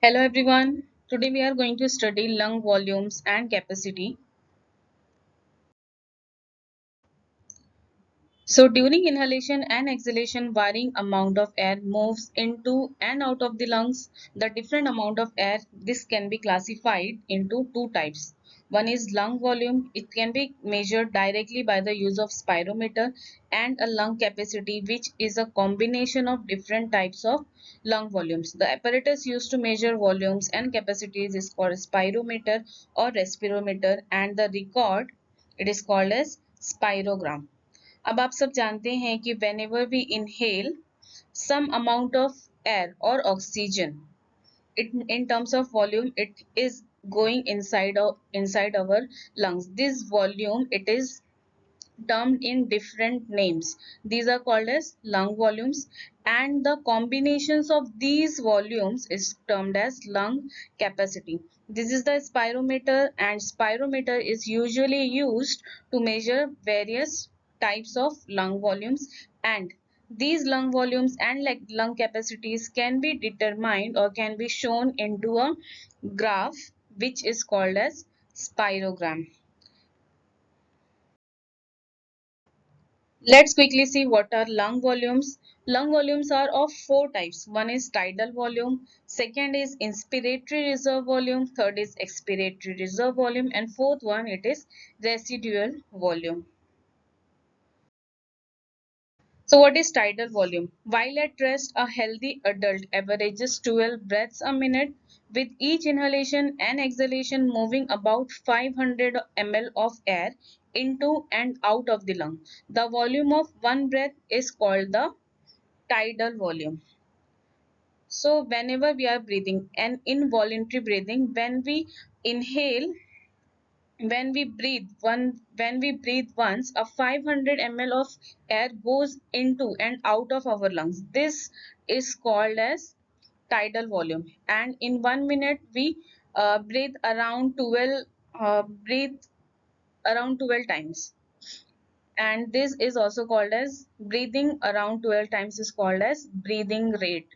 Hello everyone. Today we are going to study lung volumes and capacity. So during inhalation and exhalation, varying amount of air moves into and out of the lungs. The different amount of air, this can be classified into two types. One is lung volume. It can be measured directly by the use of spirometer, and a lung capacity, which is a combination of different types of lung volumes. The apparatus used to measure volumes and capacities is called spirometer or respirometer, and the record, it is called as spirogram. अब आप सब जानते हैं कि whenever we inhale some amount of air or oxygen, it in terms of volume it is going inside our lungs. This volume, it is termed in different names. These are called as lung volumes, and the combinations of these volumes is termed as lung capacity. This is the spirometer, and spirometer is usually used to measure various types of lung volumes, and these lung volumes and like lung capacities can be determined or can be shown into a graph, which is called as spirogram. Let's quickly see what are lung volumes. Lung volumes are of four types. One is tidal volume, second is inspiratory reserve volume, third is expiratory reserve volume, and fourth one, it is residual volume. So what is tidal volume? While at rest, a healthy adult averages 12 breaths a minute, with each inhalation and exhalation moving about 500 ml of air into and out of the lung. The volume of one breath is called the tidal volume. So whenever we are breathing, and involuntary breathing, inhale when we breathe once, a 500 ml of air goes into and out of our lungs. This is called as tidal volume, and in 1 minute we breathe around 12 times, and this is also called as breathing around 12 times is called as breathing rate.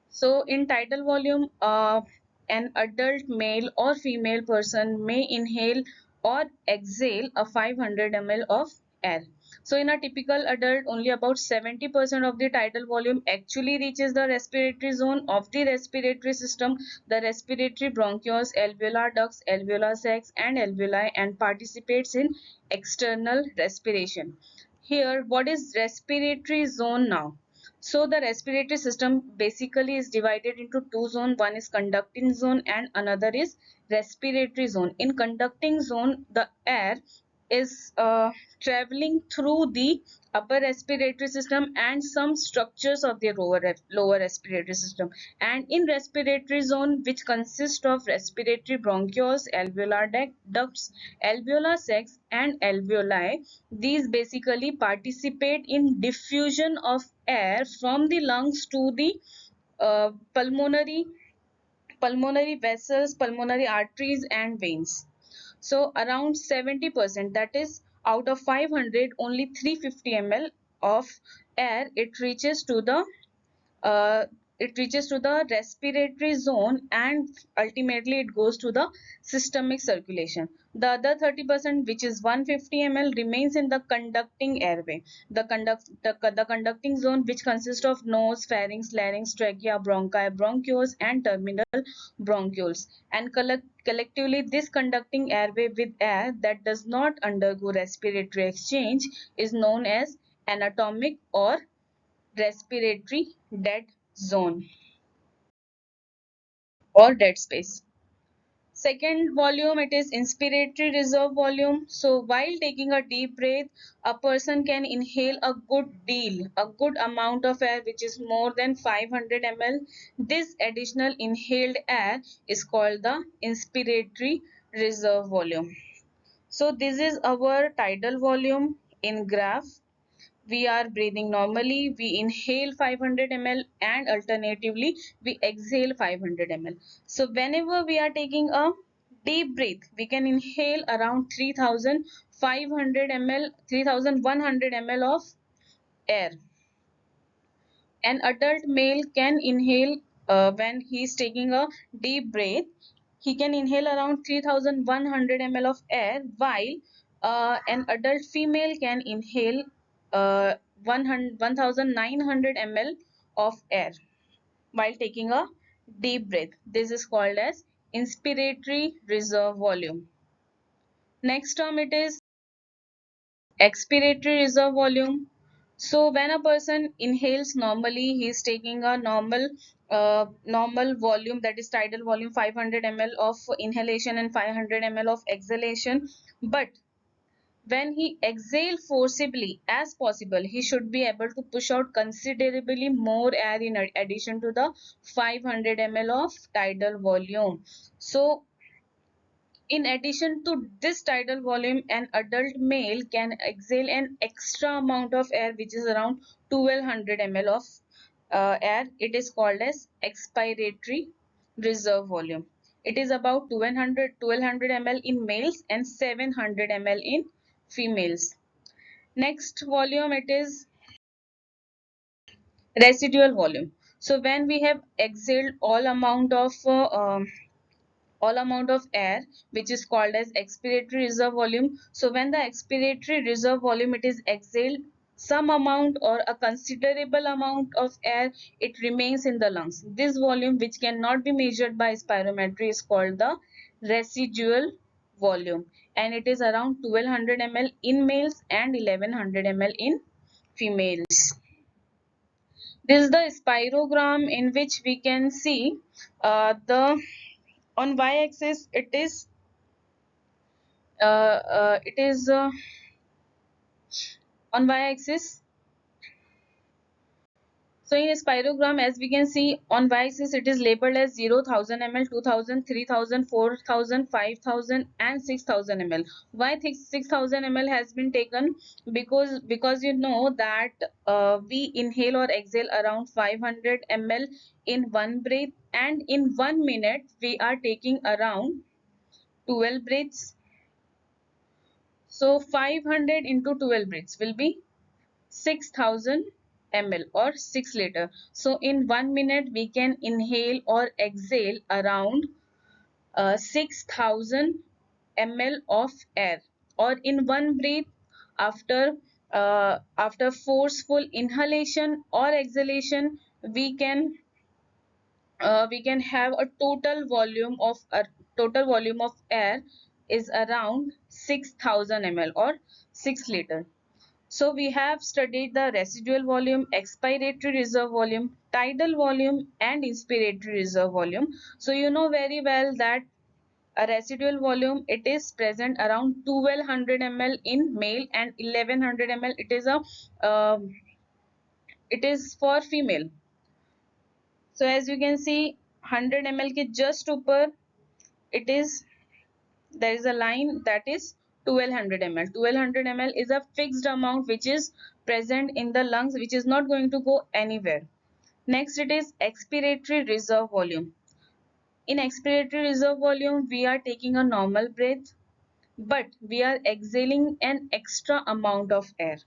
So in tidal volume, an adult male or female person may inhale or exhale a 500 ml of air. So in a typical adult, only about 70% of the tidal volume actually reaches the respiratory zone of the respiratory system, the respiratory bronchioles, alveolar ducts, alveolar sacs, and alveoli, and participates in external respiration. Here, what is respiratory zone now? So the respiratory system basically is divided into two zones. One is conducting zone and another is respiratory zone. In conducting zone, the air is traveling through the upper respiratory system and some structures of the lower respiratory system. And in respiratory zone, which consists of respiratory bronchioles, alveolar ducts, alveolar sacs, and alveoli, these basically participate in diffusion of air from the lungs to the uh, pulmonary pulmonary vessels, pulmonary arteries, and veins. So around 70%, that is out of 500, only 350 ml of air uh, it reaches to the respiratory zone, and ultimately it goes to the systemic circulation. The other 30%, which is 150 ml, remains in the conducting airway. The conducting zone, which consists of nose, pharynx, larynx, trachea, bronchi, bronchioles, and terminal bronchioles, and collectively this conducting airway with air that does not undergo respiratory exchange is known as anatomic or respiratory dead zone or dead space. Second volume, it is inspiratory reserve volume. So while taking a deep breath, a person can inhale a good amount of air, which is more than 500 ml. This additional inhaled air is called the inspiratory reserve volume. So this is our tidal volume in graph. We are breathing normally, we inhale 500 ml, and alternatively we exhale 500 ml. So whenever we are taking a deep breath, we can inhale around 3500 ml, 3100 ml of air. An adult male can inhale when he is taking a deep breath, he can inhale around 3100 ml of air, while an adult female can inhale 1900 ml of air while taking a deep breath. This is called as inspiratory reserve volume. Next term, it is expiratory reserve volume. So when a person inhales normally, he is taking a normal volume, that is tidal volume, 500 ml of inhalation and 500 ml of exhalation. But when he exhales forcibly as possible, he should be able to push out considerably more air in addition to the 500 ml of tidal volume. So in addition to this tidal volume, an adult male can exhale an extra amount of air, which is around 1200 ml of air. It is called as expiratory reserve volume. It is about 1200 ml in males and 700 ml in females. Next volume, it is residual volume. So when we have exhaled all amount of air, which is called as expiratory reserve volume. So when the expiratory reserve volume, it is exhaled, some amount or a considerable amount of air, it remains in the lungs. This volume, which cannot be measured by spirometry, is called the residual volume, and it is around 1200 ml in males and 1100 ml in females. This is the spirogram in which we can see the on y-axis it is on y-axis. So in a spirogram, as we can see on y-axis, it is labeled as 0,000 ml, 2000, 3000, 4000, 5000 and 6000 ml. Why 6000 ml has been taken? Because you know that we inhale or exhale around 500 ml in one breath, and in 1 minute we are taking around 12 breaths. So 500 into 12 breaths will be 6000 ml or 6 liter. So in 1 minute we can inhale or exhale around 6000 ml of air, or in one breath, after forceful inhalation or exhalation, we can have a total volume of air is around 6000 ml or 6 liter. So we have studied the residual volume, expiratory reserve volume, tidal volume and inspiratory reserve volume. So you know very well that a residual volume, it is present around 1200 ml in male and 1100 ml it is for female. So as you can see 100 ml ke just upar it is there is a line that is 1200 ml. 1200 ml is a fixed amount which is present in the lungs, which is not going to go anywhere. Next, it is expiratory reserve volume. In expiratory reserve volume, we are taking a normal breath, but we are exhaling an extra amount of air.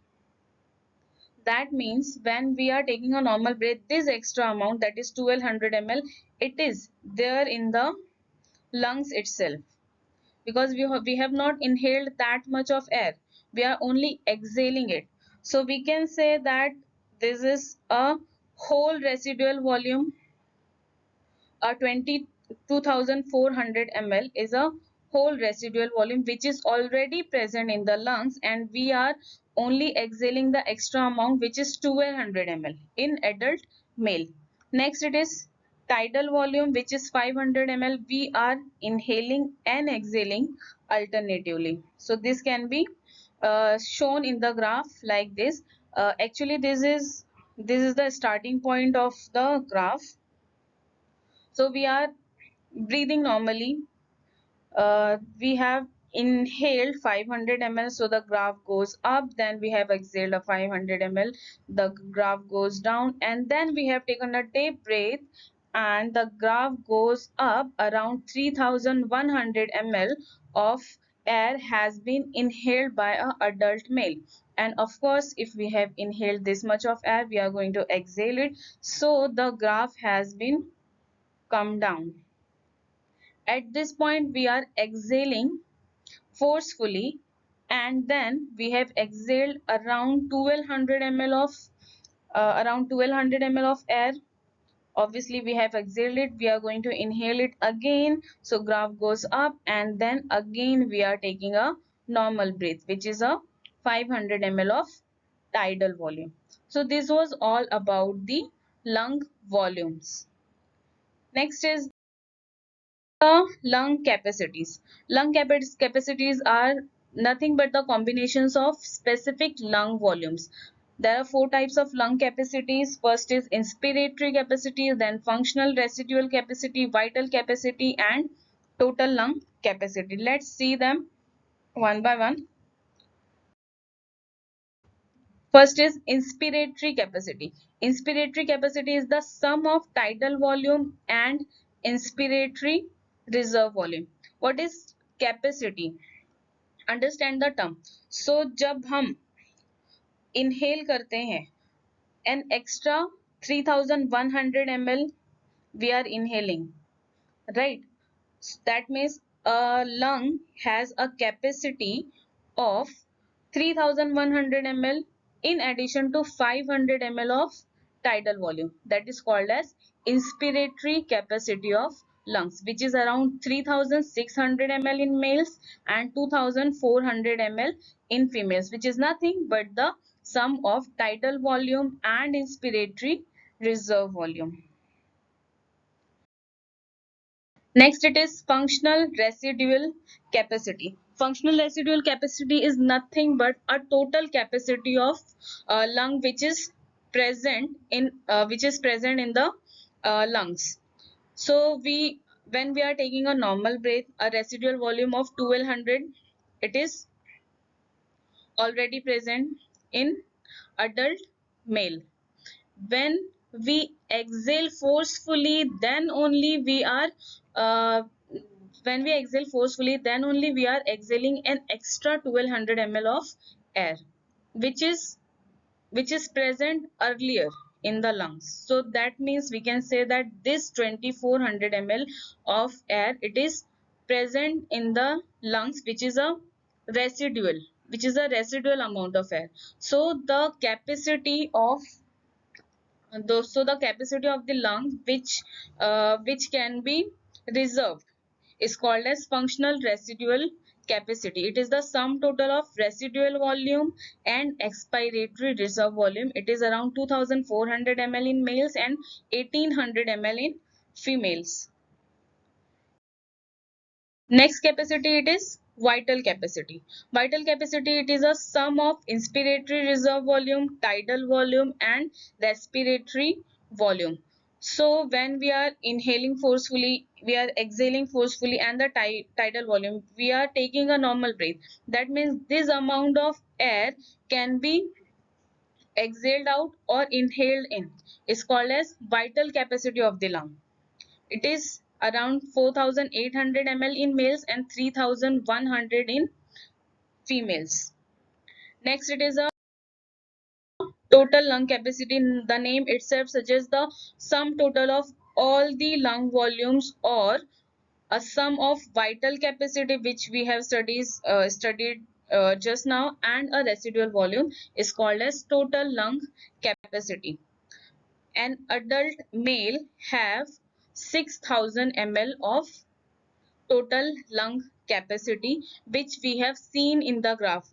That means when we are taking a normal breath, this extra amount, that is 1200 ml, it is there in the lungs itself, because we have not inhaled that much of air, we are only exhaling it. So we can say that this is a whole residual volume. A 22,400 ml is a whole residual volume which is already present in the lungs, and we are only exhaling the extra amount, which is 1200 ml in adult male. Next, it is tidal volume, which is 500 ml. We are inhaling and exhaling alternatively. So this can be shown in the graph like this. Actually, this is the starting point of the graph. So we are breathing normally. We have inhaled 500 ml, so the graph goes up. Then we have exhaled a 500 ml, the graph goes down. And then we have taken a deep breath, and the graph goes up. Around 3100 ml of air has been inhaled by an adult male. And of course, if we have inhaled this much of air, we are going to exhale it. So the graph has been come down. At this point, we are exhaling forcefully, and then we have exhaled around 1200 ml of air. Obviously we have exhaled it, we are going to inhale it again, so graph goes up, and then again we are taking a normal breath, which is a 500 ml of tidal volume. So this was all about the lung volumes. Next is the lung capacities. Capacities are nothing but the combinations of specific lung volumes. There are four types of lung capacities. First is inspiratory capacity, then functional residual capacity, vital capacity, and total lung capacity. Let's see them one by one. First is inspiratory capacity. Inspiratory capacity is the sum of tidal volume and inspiratory reserve volume. What is capacity? Understand the term. So जब हम inhale करते हैं, an extra 3100 ml we are inhaling, right? That means a lung has a capacity of 3100 ml in addition to 500 ml of tidal volume. That is called as inspiratory capacity of lungs, which is around 3600 ml in males and 2400 ml in females, which is nothing but the sum of tidal volume and inspiratory reserve volume. Next, it is functional residual capacity. Functional residual capacity is nothing but a total capacity of lung which is present in the lungs. So when we are taking a normal breath, a residual volume of 1200, it is already present in adult male. When we exhale forcefully, then only we are uh, exhaling an extra 1200 ml of air, which is present earlier in the lungs. So that means we can say that this 2400 ml of air, it is present in the lungs, residual which is a residual amount of air. So the capacity of the lung which can be reserved is called as functional residual capacity. It is the sum total of residual volume and expiratory reserve volume. It is around 2400 ml in males and 1800 ml in females. Next capacity, it is vital capacity. Vital capacity, it is a sum of inspiratory reserve volume, tidal volume, and respiratory volume. So when we are inhaling forcefully, we are exhaling forcefully, and the tidal volume, we are taking a normal breath. That means this amount of air can be exhaled out or inhaled in. Is called as vital capacity of the lung. It is around 4800 ml in males and 3100 in females. Next, it is a total lung capacity. The name itself suggests the sum total of all the lung volumes, or a sum of vital capacity, which we have studied just now, and a residual volume is called as total lung capacity. An adult male have 6000 ml of total lung capacity, which we have seen in the graph.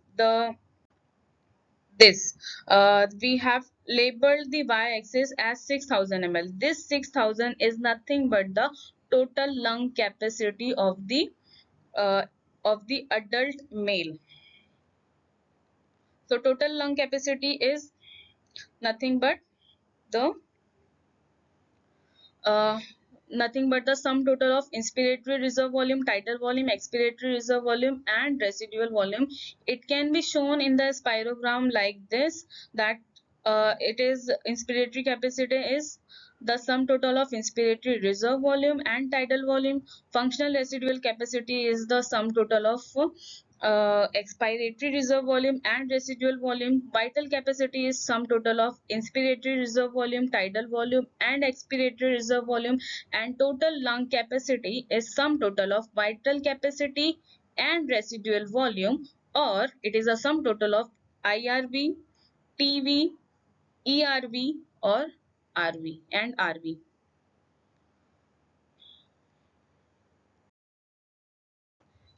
We have labeled the y-axis as 6000 ml. This 6000 is nothing but the total lung capacity uh, of the adult male. So total lung capacity is nothing but the uh, nothing but the sum total of inspiratory reserve volume, tidal volume, expiratory reserve volume, and residual volume. It can be shown in the spirogram like this, that it is inspiratory capacity is the sum total of inspiratory reserve volume and tidal volume. Functional residual capacity is the sum total of expiratory reserve volume and residual volume. Vital capacity is sum total of inspiratory reserve volume, tidal volume and expiratory reserve volume, and total lung capacity is sum total of vital capacity and residual volume, or it is a sum total of IRV, TV, ERV or RV and RV.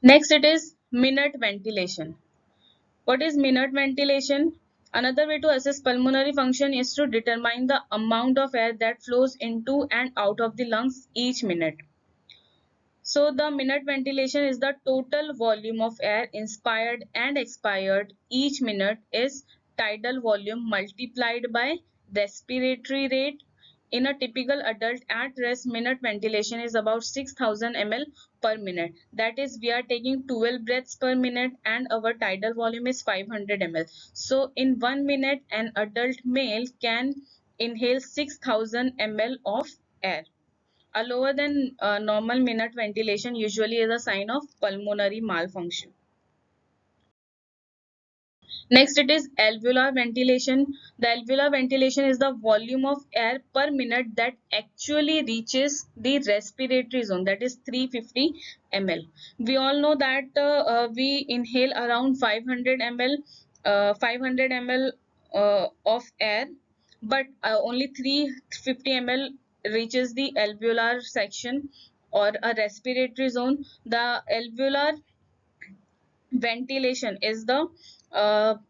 Next it is minute ventilation. What is minute ventilation? Another way to assess pulmonary function is to determine the amount of air that flows into and out of the lungs each minute. So the minute ventilation is the total volume of air inspired and expired each minute is tidal volume multiplied by respiratory rate. In a typical adult at rest, minute ventilation is about 6000 ml per minute. That is, we are taking 12 breaths per minute and our tidal volume is 500 ml. So in 1 minute, an adult male can inhale 6000 ml of air. A lower than normal minute ventilation usually is a sign of pulmonary malfunction. Next, it is alveolar ventilation. The alveolar ventilation is the volume of air per minute that actually reaches the respiratory zone, that is 350 ml. We all know that we inhale around 500 ml, 500 ml of air, but only 350 ml reaches the alveolar section or a respiratory zone. The alveolar ventilation is the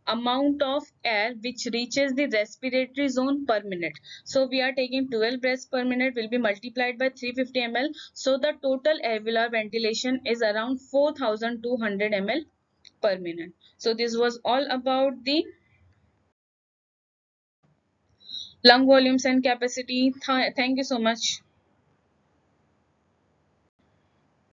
amount of air which reaches the respiratory zone per minute. So we are taking 12 breaths per minute will be multiplied by 350 ml. So the total alveolar ventilation is around 4200 ml per minute. So this was all about the lung volumes and capacity. Thank you so much.